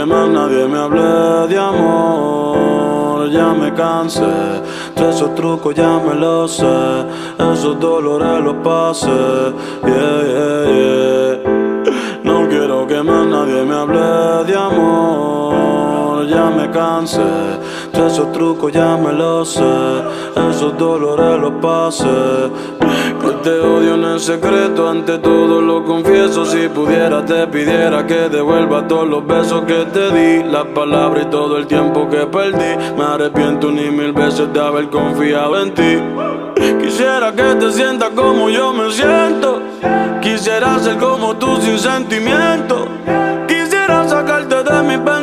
que más nadie me hable de amor. Ya me cansé de esos trucos, ya me los sé. Esos dolores los pasé. Yeah, yeah, yeah. No quiero que más nadie me hable de amor. Ya me cansé de esos trucos, ya me los sé. Esos dolores los pasé. Que te odio en el secreto, ante todo lo confieso. Si pudiera te pidiera que devuelva todos los besos que te di, las palabras y todo el tiempo que perdí. Me arrepiento ni mil veces de haber confiado en ti. Quisiera que te sientas como yo me siento. Quisiera ser como tú sin sentimiento. Quisiera sacarte de mi pensamiento.